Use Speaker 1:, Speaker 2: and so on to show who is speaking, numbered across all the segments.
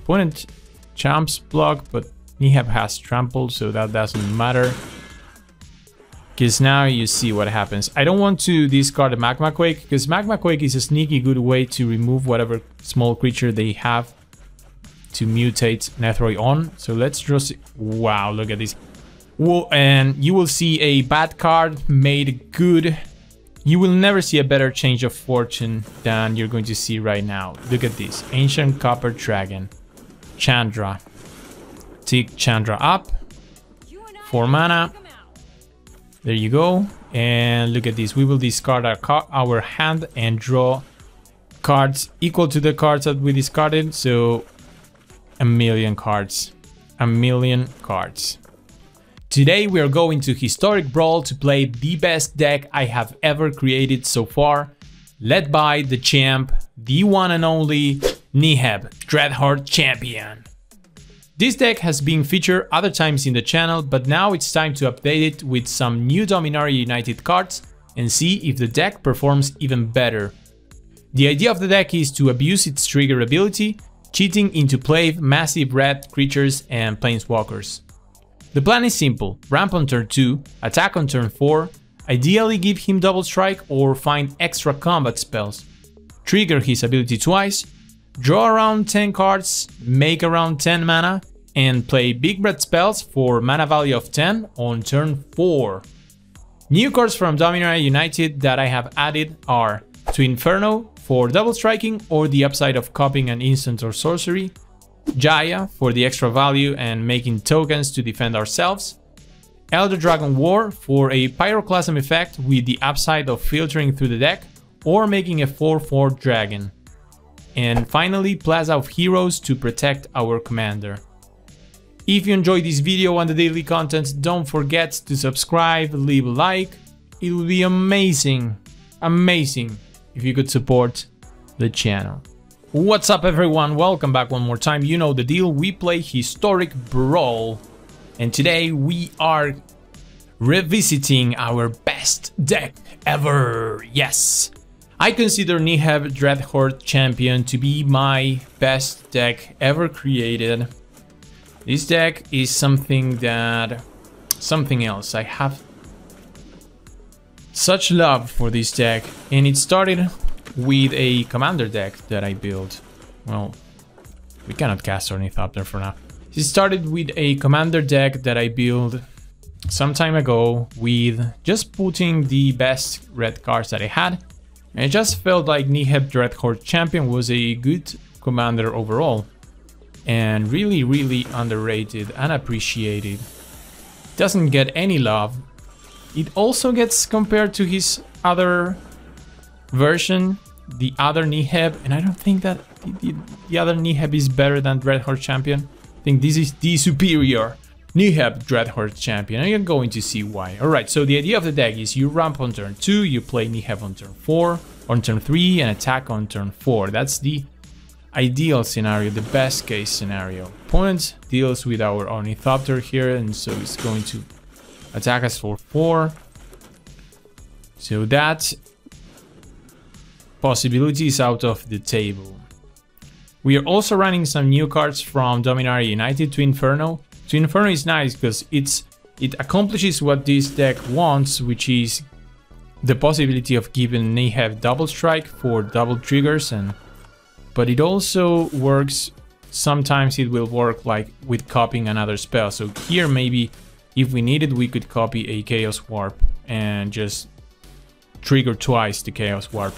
Speaker 1: opponent champs block, but Neheb has trample, so that doesn't matter. Because now you see what happens. I don't want to discard the Magma Quake, because Magma Quake is a sneaky good way to remove whatever small creature they have to mutate Nethroi on. So let's just... Wow, look at this. Whoa, and you will see a bad card made good. You will never see a better change of fortune than you're going to see right now. Look at this. Ancient Copper Dragon. Chandra. Take Chandra up. 4 mana. There you go. And look at this. We will discard our hand and draw cards equal to the cards that we discarded. So, a million cards. A million cards. Today we are going to Historic Brawl to play the best deck I have ever created so far, led by the champ, the one and only Neheb, Dreadhorde Champion. This deck has been featured other times in the channel, but now it's time to update it with some new Dominaria United cards and see if the deck performs even better. The idea of the deck is to abuse its trigger ability, cheating into play massive red creatures and planeswalkers. The plan is simple: ramp on turn 2, attack on turn 4, ideally give him double strike or find extra combat spells, trigger his ability twice, draw around 10 cards, make around 10 mana, and play big red spells for mana value of 10 on turn 4. New cards from Dominaria United that I have added are to Inferno for double striking or the upside of copying an instant or sorcery, Jaya for the extra value and making tokens to defend ourselves, Elder Dragon War for a Pyroclasm effect with the upside of filtering through the deck or making a 4/4 dragon, and finally Plaza of Heroes to protect our commander. If you enjoyed this video and the daily content, don't forget to subscribe, leave a like. It would be amazing if you could support the channel. What's up everyone, welcome back one more time. You know the deal, we play Historic Brawl, and today we are revisiting our best deck ever. Yes, I consider Neheb Dreadhorde Champion to be my best deck ever created. This deck is something else. I have such love for this deck, and it started with a commander deck that I built. Well, we cannot cast Ornithopter for now. It started with a commander deck that I built some time ago with just putting the best red cards that I had. And it just felt like Neheb Dreadhorde Champion was a good commander overall. And really underrated, unappreciated. Doesn't get any love. It also gets compared to his other version, the other Neheb, and I don't think that the other Neheb is better than Dreadhorde Champion. I think this is the superior Neheb Dreadhorde Champion, and you're going to see why. Alright, so the idea of the deck is you ramp on turn 2, you play Neheb on turn 4, on turn 3, and attack on turn 4. That's the ideal scenario, the best case scenario. Opponent deals with our Ornithopter here, and so it's going to attack us for 4. So that possibility is out of the table. We are also running some new cards from Dominaria United to Inferno. To Inferno is nice because it accomplishes what this deck wants, which is the possibility of giving Neheb double strike for double triggers, but it also works. Sometimes it will work like with copying another spell. So here maybe if we needed, we could copy a Chaos Warp and just trigger twice the Chaos Warp.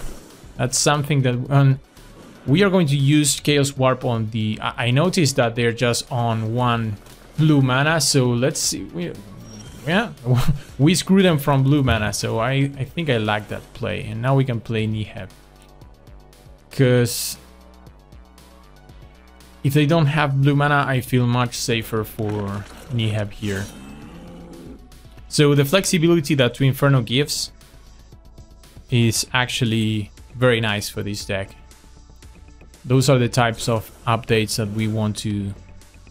Speaker 1: That's something that we are going to use Chaos Warp on the... I noticed that they're just on 1 blue mana, so let's see. We screw them from blue mana, so I think I like that play. And now we can play Neheb, because if they don't have blue mana, I feel much safer for Neheb here. So the flexibility that Twin Inferno gives is actually very nice for this deck. Those are the types of updates that we want to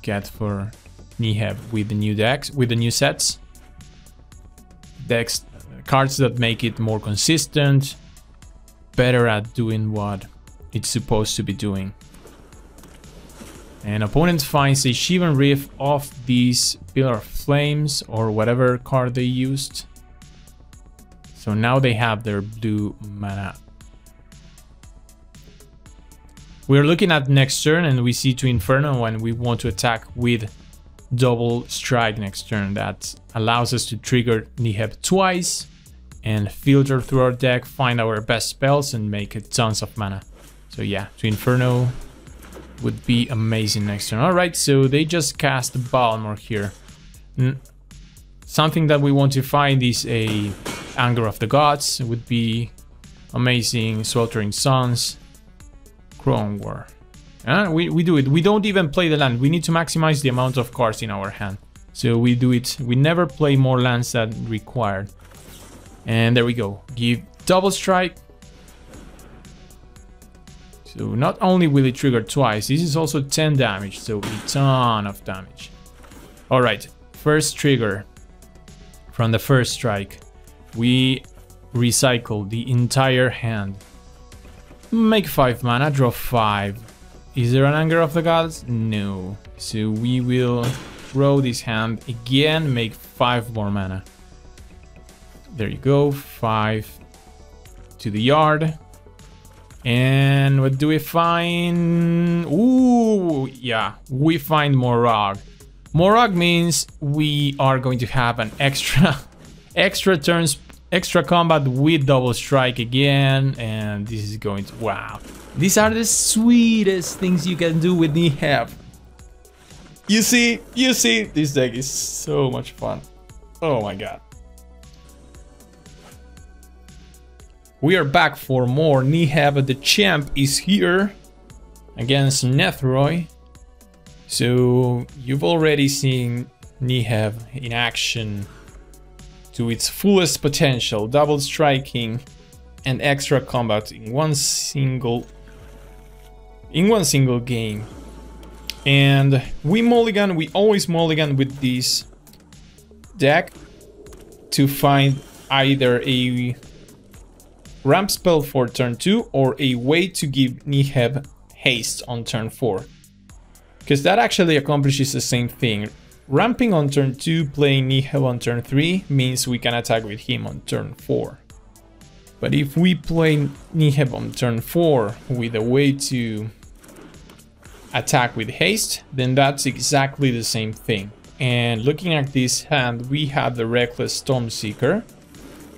Speaker 1: get for Neheb with the new decks, with the new sets. Decks, cards that make it more consistent, better at doing what it's supposed to be doing. And opponent finds a Shivan Reef off these Pillar of Flames or whatever card they used. So now they have their blue mana. We're looking at next turn and we see to Inferno when we want to attack with double strike next turn. That allows us to trigger Neheb twice and filter through our deck, find our best spells and make tons of mana. So yeah, to Inferno would be amazing next turn. Alright, so they just cast Balmor here. Something that we want to find is a Anger of the Gods. It would be amazing. Sweltering Suns, Chrome War. We do it. We don't even play the land. We need to maximize the amount of cards in our hand. So we do it. We never play more lands than required. And there we go. Give double strike. So not only will it trigger twice, this is also 10 damage, so a ton of damage. Alright, first trigger from the first strike. We recycle the entire hand. Make 5 mana, draw 5. Is there an Anger of the Gods? No. So we will throw this hand again, make 5 more mana. There you go, 5 to the yard. And what do we find? Ooh, yeah, we find Morag. Morag means we are going to have an extra turns, extra combat with double strike again. And this is going to, wow. These are the sweetest things you can do with Neheb. You see, this deck is so much fun. Oh my god. We are back for more. Neheb, the champ, is here against Nethroy. So you've already seen Neheb in action to its fullest potential. Double striking and extra combat in one single game. And we always mulligan with this deck to find either a ramp spell for turn 2 or a way to give Neheb haste on turn 4. Because that actually accomplishes the same thing. Ramping on turn 2, playing Neheb on turn 3 means we can attack with him on turn 4. But if we play Neheb on turn 4 with a way to attack with haste, then that's exactly the same thing. And looking at this hand, we have the Reckless Stormseeker,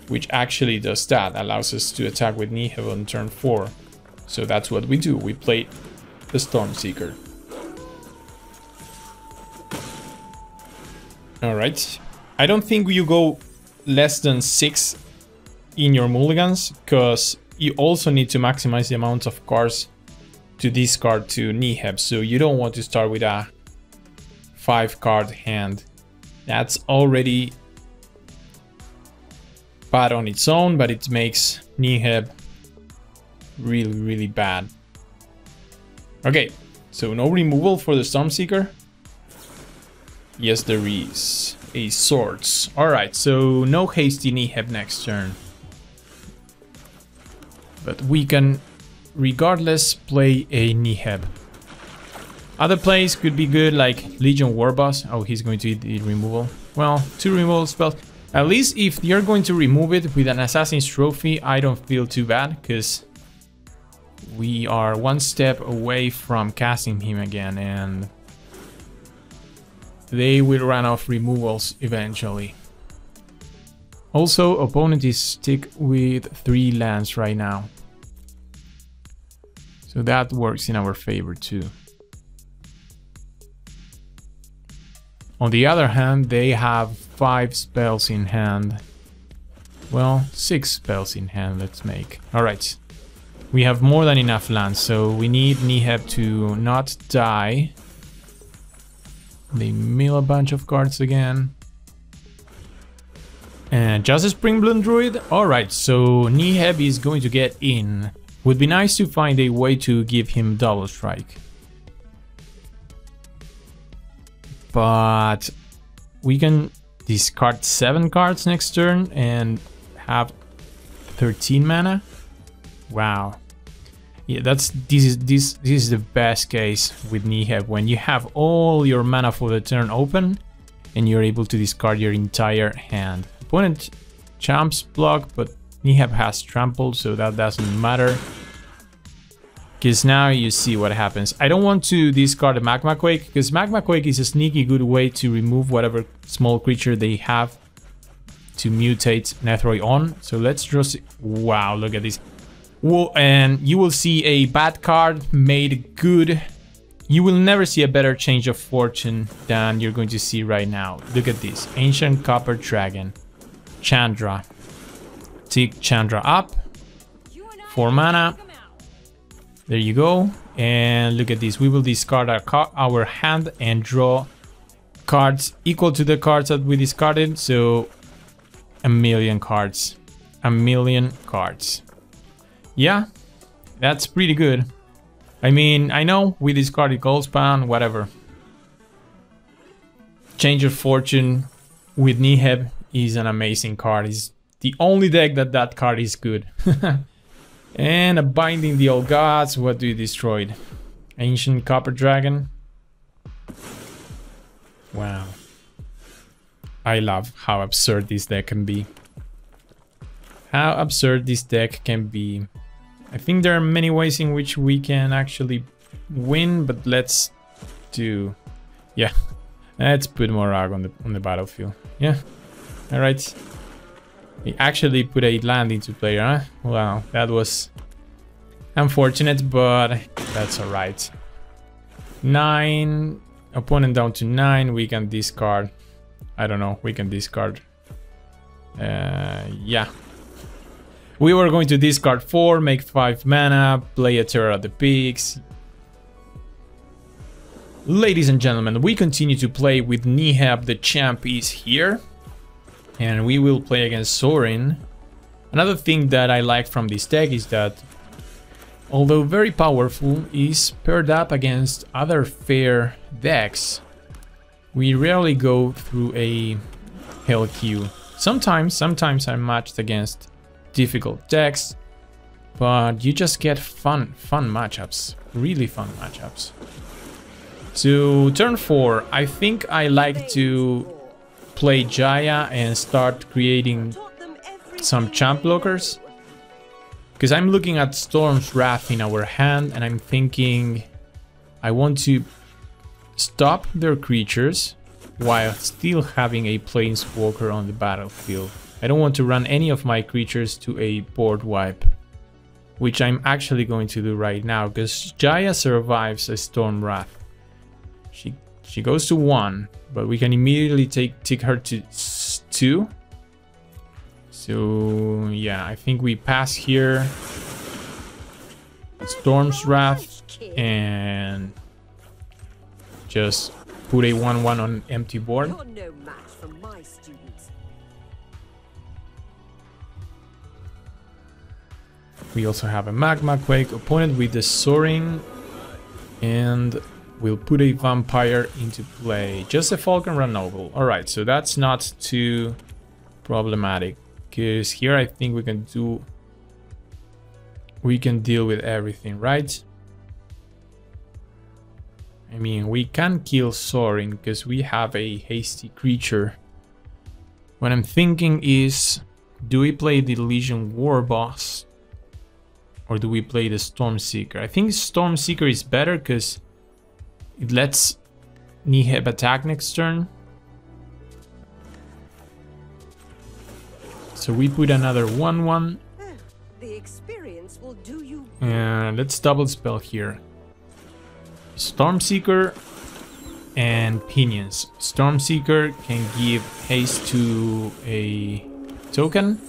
Speaker 1: which actually does that, allows us to attack with Neheb on turn 4. So that's what we do, we play the Stormseeker. Alright, I don't think you go less than 6 in your mulligans, because you also need to maximize the amount of cards to discard to Neheb, so you don't want to start with a 5-card hand. That's already bad on its own, but it makes Neheb really bad. Okay, so no removal for the Stormseeker. Yes, there is a Swords. Alright, so no hasty Neheb next turn. But we can regardless play a Neheb. Other plays could be good, like Legion Warboss. Oh, he's going to eat the removal. Well, 2 removal spells. At least if you're going to remove it with an Assassin's Trophy, I don't feel too bad, because we are 1 step away from casting him again, and they will run off removals eventually. Also, opponent is stick with 3 lands right now. So that works in our favor too. On the other hand, they have 5 spells in hand. Well, 6 spells in hand, let's make. Alright. We have more than enough lands, so we need Neheb to not die. They mill a bunch of cards again. And just a Springbloom Druid? Alright, so Neheb is going to get in. Would be nice to find a way to give him double strike. But we can discard 7 cards next turn and have 13 mana. Wow. Yeah, this is the best case with Neheb, when you have all your mana for the turn open and you're able to discard your entire hand. Opponent champs block, but Neheb has trample, so that doesn't matter. Because now you see what happens. I don't want to discard a Magma Quake, because Magma Quake is a sneaky good way to remove whatever small creature they have to mutate Nethroi on. So let's just... Wow, look at this. Whoa, and you will see a bad card made good. You will never see a better change of fortune than you're going to see right now. Look at this. Ancient Copper Dragon. Chandra. Take Chandra up. 4 mana. There you go. And look at this. We will discard our hand and draw cards equal to the cards that we discarded. So, a million cards. A million cards. Yeah, that's pretty good. I mean, I know we discarded Goldspan, whatever. Change of Fortune with Neheb is an amazing card. It's the only deck that card is good. And a Binding the Old Gods. What do you destroy? Ancient Copper Dragon. Wow. I love how absurd this deck can be. How absurd this deck can be. I think there are many ways in which we can actually win, but let's do... Yeah, let's put Morag on the battlefield. Yeah, all right. We actually put a land into play, huh? Wow, that was unfortunate, but that's all right. 9, opponent down to 9. We can discard. I don't know. We can discard. Yeah. We were going to discard 4, make 5 mana, play a Terror of the Pigs. Ladies and gentlemen, we continue to play with Neheb. The champ is here. And we will play against Sorin. Another thing that I like from this deck is that, although very powerful, is paired up against other fair decks. We rarely go through a hell queue. Sometimes I'm matched against difficult decks, but you just get fun matchups, really fun matchups. So turn 4, I think I like to play Jaya and start creating some champ blockers, because I'm looking at Storm's Wrath in our hand and I'm thinking I want to stop their creatures while still having a Planeswalker on the battlefield. I don't want to run any of my creatures to a board wipe, which I'm actually going to do right now, because Jaya survives a Storm Wrath. She goes to 1, but we can immediately take her to 2. So yeah, I think we pass here. Storm's Wrath and just put a 1/1 on empty board. We also have a Magma Quake, opponent with the Soaring, and we'll put a Vampire into play. Just a Falcon Run Noble. Alright, so that's not too problematic, because here I think we can deal with everything, right? I mean, we can kill Soaring because we have a hasty creature. What I'm thinking is, do we play the Legion War Boss? Or do we play the Stormseeker? I think Stormseeker is better because it lets Neheb attack next turn. So we put another 1/1.
Speaker 2: The experience will do you.
Speaker 1: And let's double spell here. Stormseeker and Pinions. Stormseeker can give haste to a token.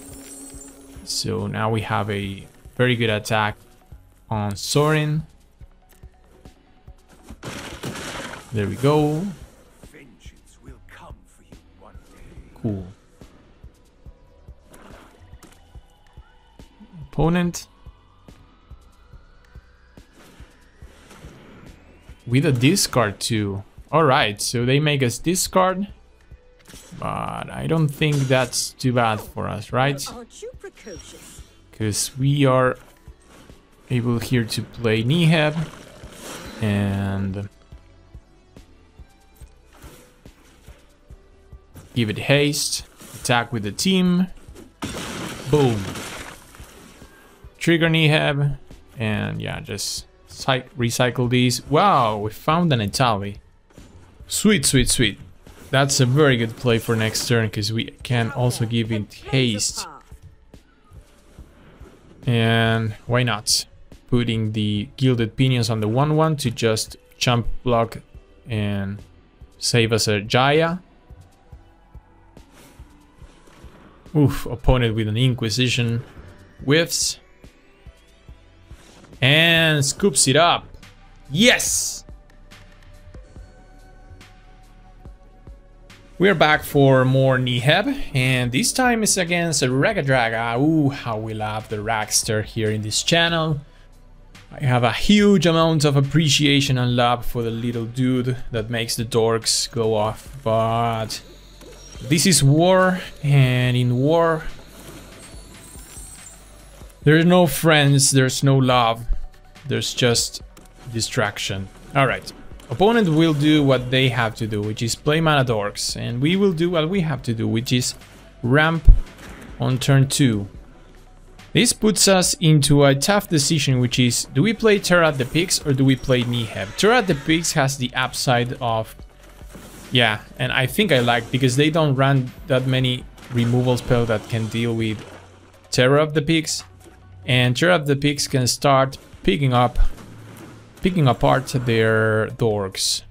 Speaker 1: So now we have a very good attack on Sorin. There we go.
Speaker 3: Vengeance will come for you one day.
Speaker 1: Cool. Opponent with a discard too. Alright, so they make us discard, but I don't think that's too bad for us, right?
Speaker 2: Aren't you precocious?
Speaker 1: Because we are able here to play Neheb and give it haste, attack with the team, boom, trigger Neheb, and yeah, just recycle these. Wow, we found an Itali. Sweet, sweet, sweet. That's a very good play for next turn because we can also give it haste. And why not? Putting the Gilded Pinions on the 1/1 to just jump block and save us a Jaya. Oof, opponent with an Inquisition whiffs. And scoops it up. Yes! We're back for more Neheb, and this time is against a Ragadraga. Ooh, how we love the Ragster here in this channel. I have a huge amount of appreciation and love for the little dude that makes the dorks go off, but this is war, and in war there's no friends, there's no love, there's just distraction. Alright. Opponent will do what they have to do, which is play mana dorks, and we will do what we have to do, which is ramp on turn 2. This puts us into a tough decision, which is, do we play Terra at the Pigs or do we play Neheb? Terra at the Pigs has the upside of, yeah, and I think I like, because they don't run that many removal spells that can deal with Terra of the Pigs, and Terra of the Pigs can start picking apart their dorks.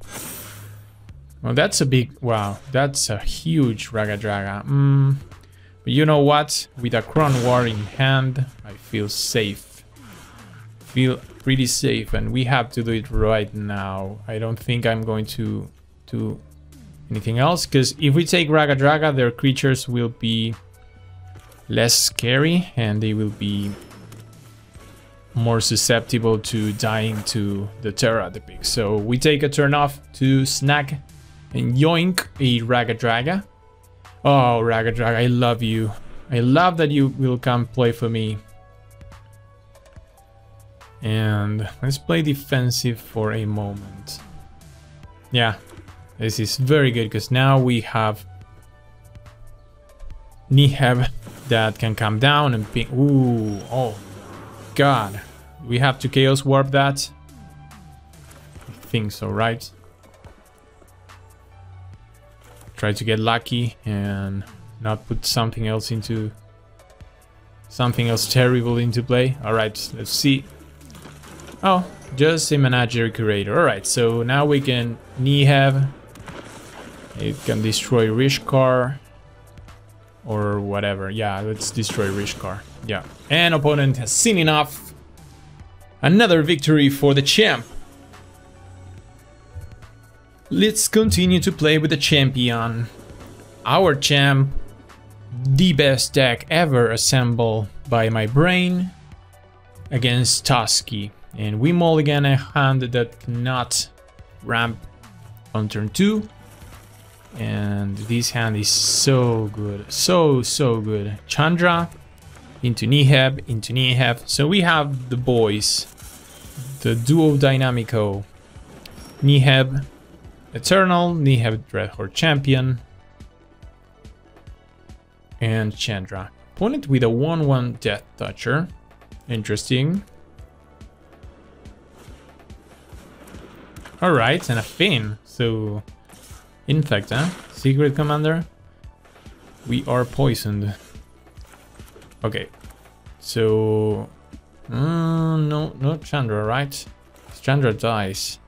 Speaker 1: Well, that's a big, wow, that's a huge Ragadraga. But you know what? With a Crown War in hand, I feel safe. Feel pretty safe, and we have to do it right now. I don't think I'm going to do anything else, because if we take Ragadraga, their creatures will be less scary, and they will be more susceptible to dying to the Terra at the Pig. So we take a turn off to snag and yoink a Ragadraga. Oh, Ragadraga, I love you. I love that you will come play for me. And let's play defensive for a moment. Yeah, this is very good because now we have Neheb that can come down and ping. Ooh, oh. God, we have to Chaos Warp that? I think so, right? Try to get lucky and not put something else terrible into play. Alright, let's see. Oh, just a Menagerie Curator. Alright, so now we can Neheb. It can destroy Rishkar. Or whatever. Yeah, let's destroy Rishkar. Yeah. And opponent has seen enough. Another victory for the champ. Let's continue to play with the champion. Our champ. The best deck ever assembled by my brain. Against Tusky. And we mulligan a hand that cannot ramp on turn 2. And this hand is so good, so good. Chandra into Neheb, So we have the boys, the duo Dynamico. Neheb Eternal, Neheb Dreadhorde Champion, and Chandra. Opponent with a 1/1 Death Toucher. Interesting. Alright, and a Finn. So Infect, huh? Secret Commander. We are poisoned. Okay. So no, not Chandra, right? Chandra dies.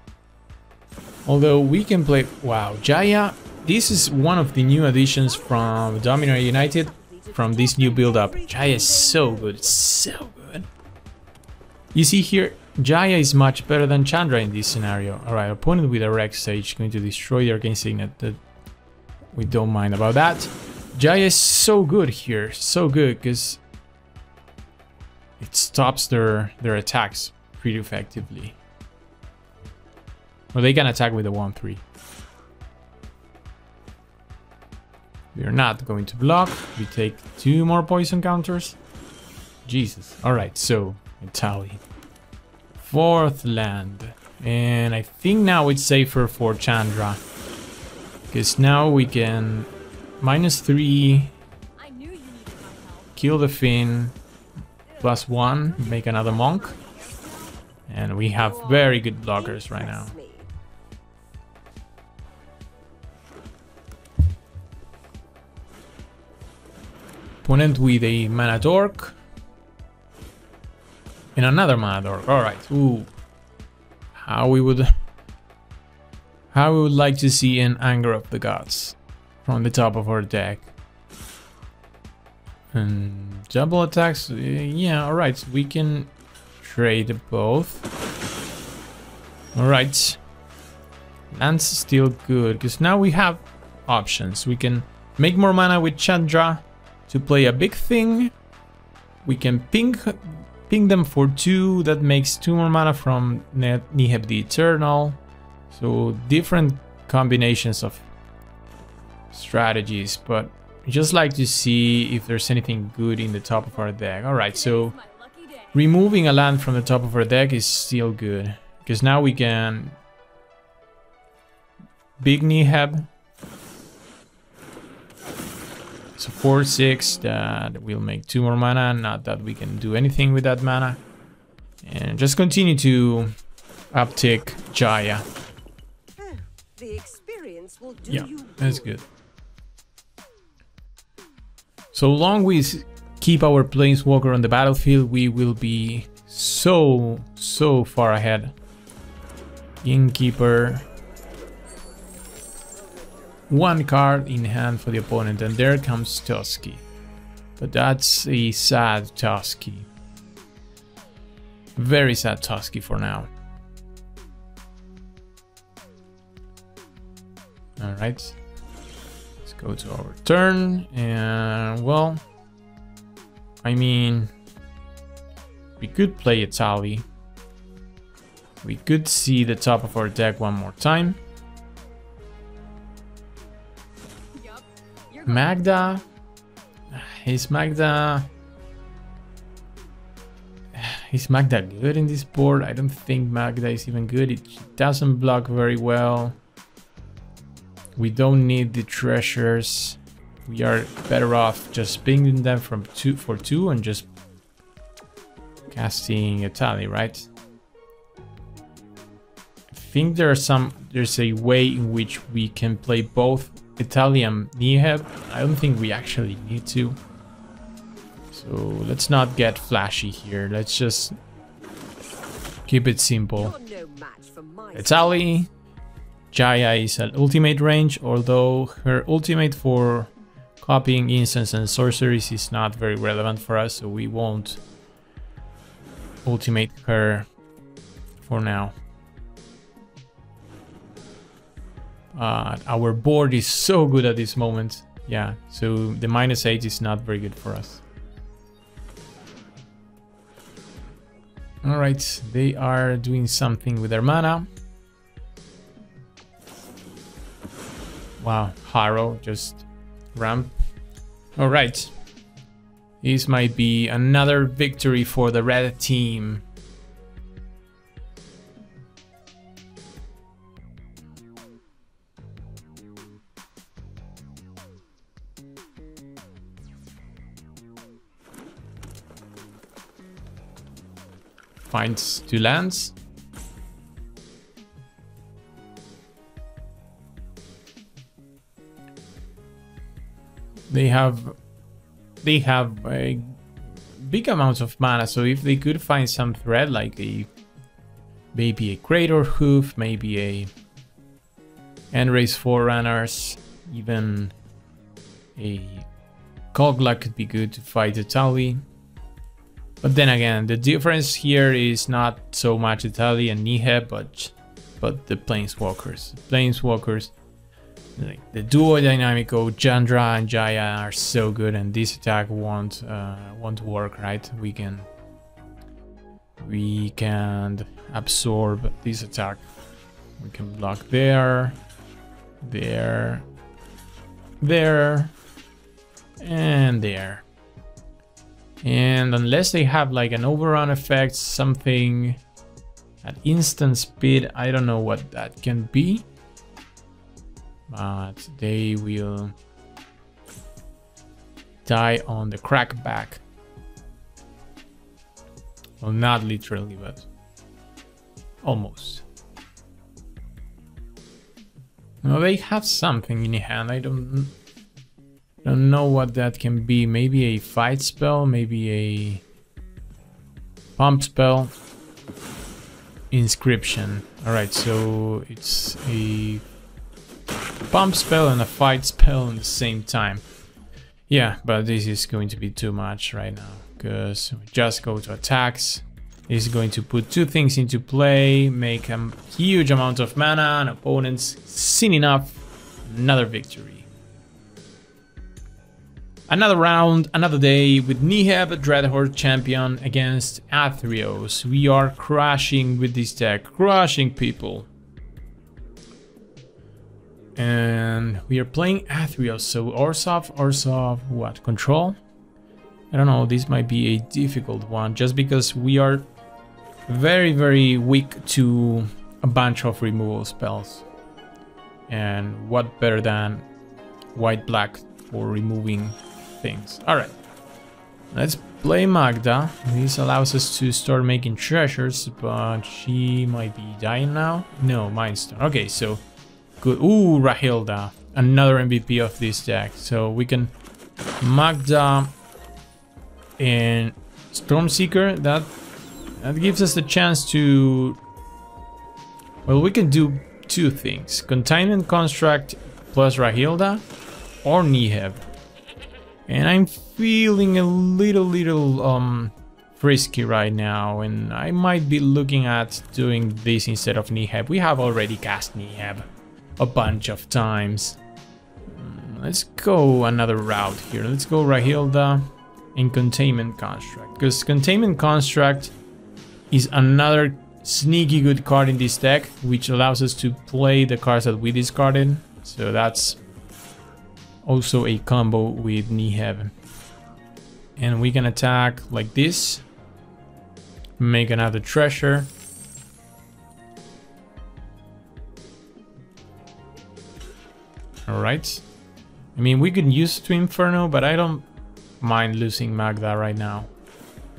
Speaker 1: Although we can play, wow, Jaya. This is one of the new additions from Dominaria United, from this new build-up. Jaya is so good, so good. You see here, Jaya is much better than Chandra in this scenario. Alright, opponent with a Rex Sage going to destroy the Arcane Signet. We don't mind about that. Jaya is so good here, so good, because it stops their attacks pretty effectively. Well, they can attack with a 1/3. We are not going to block. We take 2 more poison counters. Jesus. Alright, so Itali. 4th land. And I think now it's safer for Chandra. Because now we can -3, kill the Finn, +1, make another monk. And we have very good blockers right now. Opponent with a mana dork. And another mana dork. Alright. Ooh. How we would like to see an Anger of the Gods from the top of our deck. And double attacks. Yeah, alright. We can trade both. Alright. Land's still good because now we have options. We can make more mana with Chandra to play a big thing. We can ping them for 2. That makes 2 more mana from Neheb the Eternal. So different combinations of strategies, but I just like to see if there's anything good in the top of our deck. Alright, so removing a land from the top of our deck is still good. Because now we can big Neheb. So 4/6 that will make 2 more mana. Not that we can do anything with that mana. And just continue to uptick Jaya.
Speaker 2: The experience will do
Speaker 1: Yeah,
Speaker 2: you
Speaker 1: that's
Speaker 2: good.
Speaker 1: good. So long we keep our Planeswalker on the battlefield, we will be so far ahead. Innkeeper. 1 card in hand for the opponent, and there comes Tusky. But that's a sad Tusky. Very sad Tusky for now. Alright. Let's go to our turn. And, well, I mean, we could play Itali. We could see the top of our deck one more time. Magda. Is Magda good in this board? I don't think Magda is even good. It doesn't block very well. We don't need the treasures. We are better off just pinging them from 2 for 2 and just casting Itali, right? I think there's a way in which we can play both Itali and Neheb. I don't think we actually need to. So let's not get flashy here. Let's just keep it simple. Itali. Jaya is at ultimate range, although her ultimate for copying instants and sorceries is not very relevant for us, so we won't ultimate her for now. Our board is so good at this moment. Yeah, so the -8 is not very good for us. Alright, they are doing something with their mana. Wow, Harrow just ramp. Alright. This might be another victory for the red team. Finds 2 lands. They have a big amount of mana, so if they could find some thread like maybe a Crater Hoof, maybe a Enrace Forerunners, even a Kogla could be good to fight Itali. But then again, the difference here is not so much Itali and Neheb, but the Planeswalkers. Planeswalkers, like the duo dynamico, Chandra and Jaya are so good, and this attack won't work, right? We can absorb this attack. We can block there, and there. And unless they have like an overrun effect, something At instant speed, I don't know what that can be. But they will die on the crackback. Well, not literally, but almost. Well, they have something in hand. I don't know what that can be. Maybe a fight spell, maybe a pump spell. Inscription. Alright, so it's a pump spell and a fight spell at the same time. Yeah, but this is going to be too much right now, because we just go to attacks. This is going to put two things into play, make a huge amount of mana, and opponents seen enough. Another victory. Another round, another day with Neheb, Dreadhorde champion against Athreos. We are crashing with this deck, crushing people. And we are playing Athreos, so Orsov, what? Control? I don't know, this might be a difficult one, just because we are very, very weak to a bunch of removal spells. And what better than white-black for removing things. Alright, let's play Magda. This allows us to start making treasures, but she might be dying now. No, Mindstone. Okay, so good. Ooh, Rahilda, another MVP of this deck. So we can Magda and Stormseeker. That gives us the chance to, well, we can do two things: Containment Construct plus Rahilda, or Neheb. And I'm feeling a little frisky right now, and I might be looking at doing this instead of Neheb. We have already cast Neheb a bunch of times. Let's go another route here. Let's go Rahilda in Containment Construct, because Containment Construct is another sneaky good card in this deck, which allows us to play the cards that we discarded. So that's also a combo with Neheb. And we can attack like this, make another treasure. Alright. I mean, we can use to Inferno, but I don't mind losing Magda right now.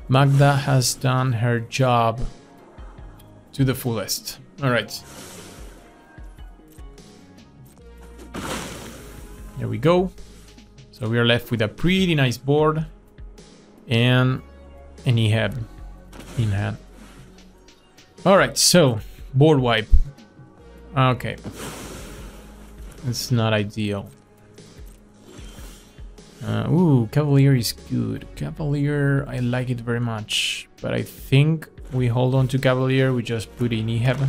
Speaker 1: Magda has done her job to the fullest. Alright. There we go. So we are left with a pretty nice board and an Neheb in hand. Alright, so board wipe. Okay. It's not ideal. Ooh, Cavalier is good. Cavalier, I like it very much. But I think we hold on to Cavalier. We just put a Neheb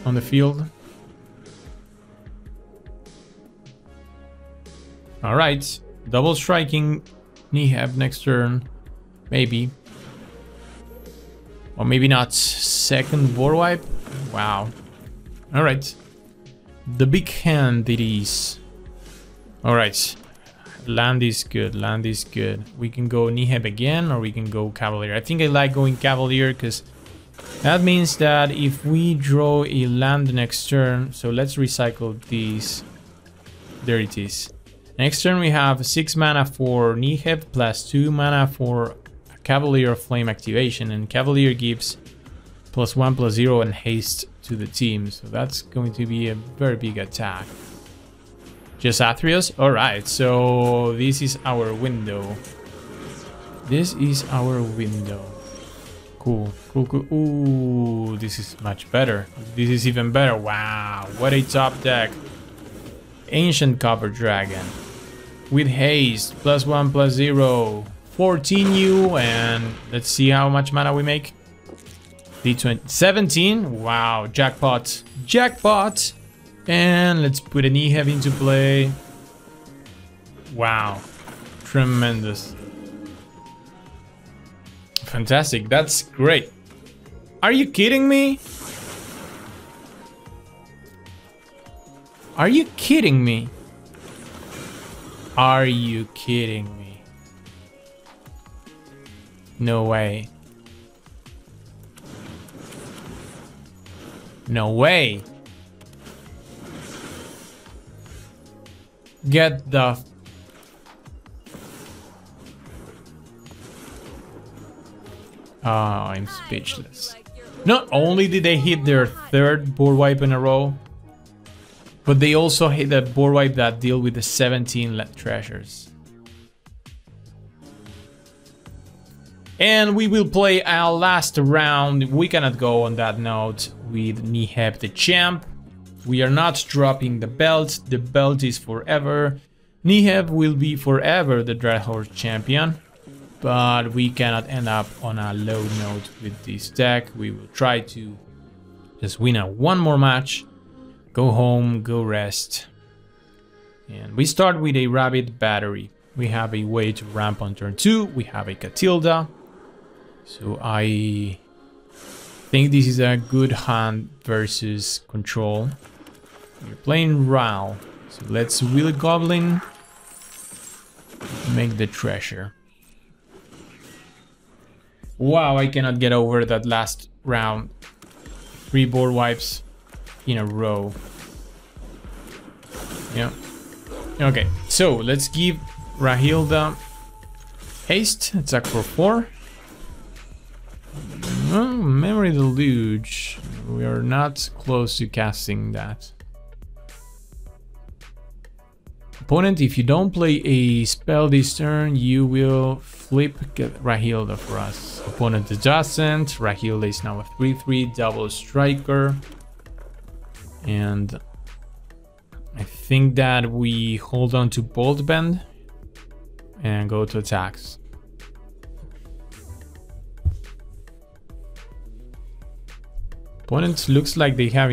Speaker 1: on the field. Alright, double striking Neheb next turn, maybe. Or maybe not. Second board wipe? Wow. Alright. The big hand it is. Alright. Land is good, land is good. We can go Neheb again, or we can go Cavalier. I think I like going Cavalier, because that means that if we draw a land next turn, so let's recycle these. There it is. Next turn we have 6 mana for Neheb plus 2 mana for Cavalier Flame activation, and Cavalier gives +1/+0 and haste to the team, so that's going to be a very big attack. Just Athreos? Alright, so this is our window. This is our window. Cool, cool, cool. Ooh, this is much better. This is even better. Wow, what a top deck. Ancient Copper Dragon with haste, +1/+0, 14U, and let's see how much mana we make. D20, 17. Wow, jackpot, jackpot. And let's put a Neheb into play. Wow, tremendous, fantastic. That's great. Are you kidding me? Are you kidding me? Are you kidding me? No way. No way. Get the... Oh, I'm speechless. Not only did they hit their third board wipe in a row, but they also hit a board wipe that deal with the 17 treasures. And we will play our last round. We cannot go on that note with Neheb the champ. We are not dropping the belt. The belt is forever. Neheb will be forever the Dreadhorde champion. But we cannot end up on a low note with this deck. We will try to just win one more match. Go home, go rest. And we start with a rabbit battery. We have a way to ramp on turn 2. We have a Catilda. So I think this is a good hand versus control. We're playing Brawl. So let's wheel Goblin. Make the treasure. Wow, I cannot get over that last round. 3 board wipes in a row. Yeah. Okay, so let's give Rahilda haste. Attack for 4. Oh, Memory Deluge. We are not close to casting that. Opponent, if you don't play a spell this turn, you will flip Rahilda for us. Opponent doesn't. Rahilda is now a 3/3 double striker. And I think that we hold on to Bolt Bend and go to attacks. Opponent looks like they have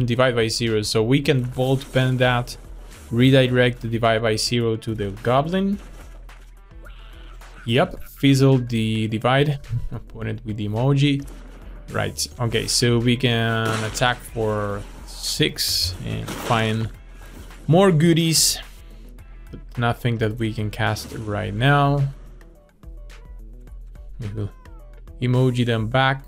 Speaker 1: divide by 0, so we can Bolt Bend that, redirect the divide by 0 to the Goblin. Yep, fizzle the divide. Opponent with the emoji. Right, okay, so we can attack for 6 and find more goodies, but nothing that we can cast right now. We will emoji them back.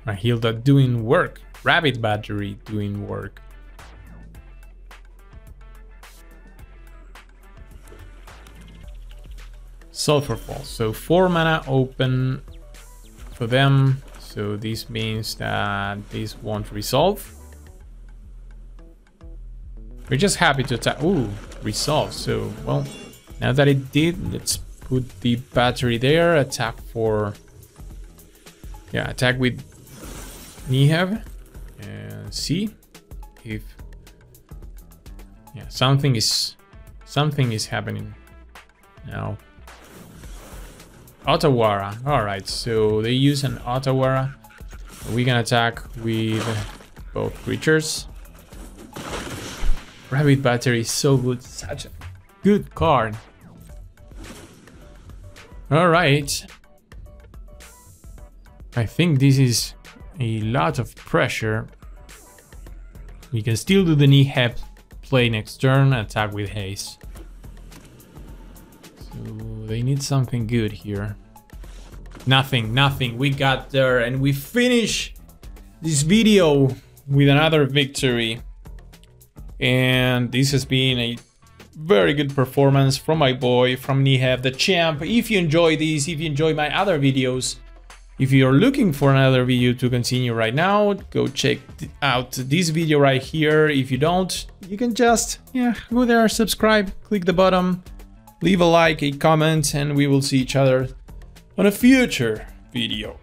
Speaker 1: Rahilda doing work. Rabbit battery doing work. Sulfur Fall. So 4 mana open for them. So this means that this won't resolve. We're just happy to attack. Ooh, resolve. So, well, now that it did, let's put the battery there. Attack for... Yeah, attack with Neheb. And see if... Yeah, something is happening now. Otawara. Alright, so they use an Otawara. We can attack with both creatures. Rabbit Battery is so good. Such a good card. Alright. I think this is a lot of pressure. We can still do the Neheb play next turn, attack with haste. So they need something good here. Nothing. We got there and we finish this video with another victory. And this has been a very good performance from my boy, from Neheb the champ. If you enjoy this, if you enjoy my other videos, if you're looking for another video to continue right now, go check out this video right here. If you don't, you can just, go there, subscribe, click the button, leave a like, a comment, and we will see each other on a future video.